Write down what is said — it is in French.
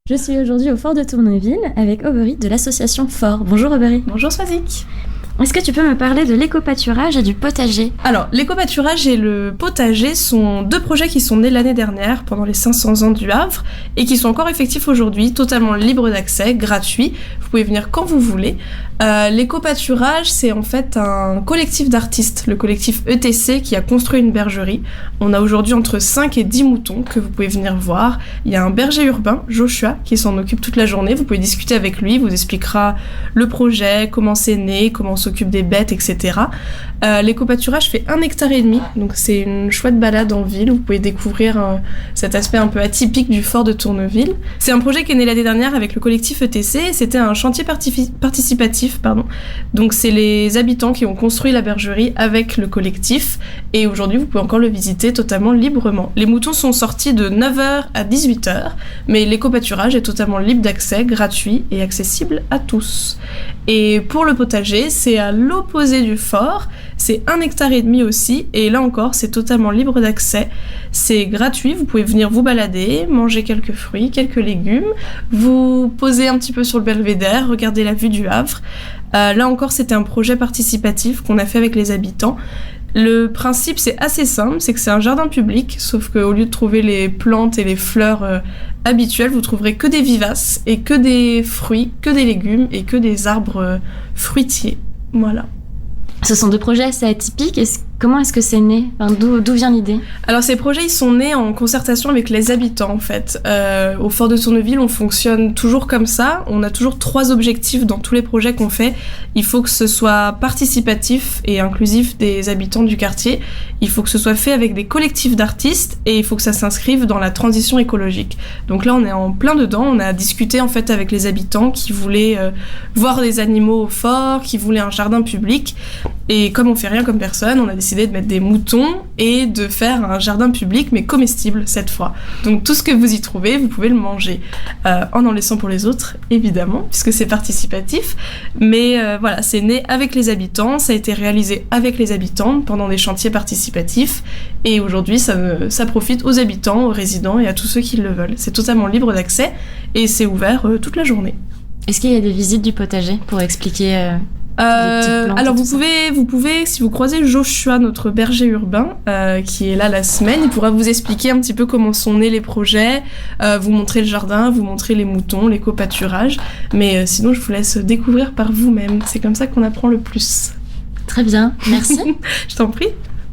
Je suis aujourd'hui au Fort de Tourneville avec Aubery de l'association Fort. Bonjour Aubery. Bonjour Swazik. Est-ce que tu peux me parler de l'éco-pâturage et du potager ? Alors, l'éco-pâturage et le potager sont deux projets qui sont nés l'année dernière, pendant les 500 ans du Havre, et qui sont encore effectifs aujourd'hui, totalement libres d'accès, gratuits. Vous pouvez venir quand vous voulez. L'éco-pâturage, c'est en fait un collectif d'artistes, le collectif ETC, qui a construit une bergerie. On a aujourd'hui entre 5 et 10 moutons que vous pouvez venir voir. Il y a un berger urbain, Joshua, qui s'en occupe toute la journée. Vous pouvez discuter avec lui, il vous expliquera le projet, comment c'est né, comment on s'occupe des bêtes, etc. L'éco-pâturage fait 1,5 hectare, donc c'est une chouette balade en ville. Vous pouvez découvrir cet aspect un peu atypique du fort de Tourneville. C'est un projet qui est né l'année dernière avec le collectif ETC. C'était un chantier participatif. Donc c'est les habitants qui ont construit la bergerie avec le collectif. Et aujourd'hui, vous pouvez encore le visiter totalement librement. Les moutons sont sortis de 9h à 18h, mais l'éco-pâturage est totalement libre d'accès, gratuit et accessible à tous. Et pour le potager, c'est à l'opposé du fort, c'est 1,5 hectare aussi, et là encore, c'est totalement libre d'accès. C'est gratuit, vous pouvez venir vous balader, manger quelques fruits, quelques légumes, vous poser un petit peu sur le belvédère, regarder la vue du Havre. Là encore, c'était un projet participatif qu'on a fait avec les habitants. Le principe, c'est assez simple, c'est que c'est un jardin public, sauf qu'au lieu de trouver les plantes et les fleurs habituelles, vous trouverez que des vivaces et que des fruits, que des légumes et que des arbres fruitiers. Voilà. Ce sont deux projets assez atypiques. Comment est-ce que c'est né ? D'où vient l'idée ? Alors ces projets, ils sont nés en concertation avec les habitants en fait. Au Fort de Tourneville, on fonctionne toujours comme ça. On a toujours 3 objectifs dans tous les projets qu'on fait. Il faut que ce soit participatif et inclusif des habitants du quartier. Il faut que ce soit fait avec des collectifs d'artistes et il faut que ça s'inscrive dans la transition écologique. Donc là, on est en plein dedans. On a discuté en fait avec les habitants qui voulaient voir des animaux au fort, qui voulaient un jardin public. Et comme on fait rien comme personne, on a décidé de mettre des moutons et de faire un jardin public, mais comestible cette fois. Donc tout ce que vous y trouvez, vous pouvez le manger. En laissant pour les autres, évidemment, puisque c'est participatif. Mais voilà, c'est né avec les habitants, ça a été réalisé avec les habitants pendant des chantiers participatifs. Et aujourd'hui, ça profite aux habitants, aux résidents et à tous ceux qui le veulent. C'est totalement libre d'accès et c'est ouvert toute la journée. Est-ce qu'il y a des visites du potager pour expliquer alors vous pouvez, si vous croisez Joshua, notre berger urbain, qui est là la semaine, il pourra vous expliquer un petit peu comment sont nés les projets, vous montrer le jardin, vous montrer les moutons, l'éco-pâturage. Mais sinon, je vous laisse découvrir par vous-même. C'est comme ça qu'on apprend le plus. Très bien, merci. Je t'en prie.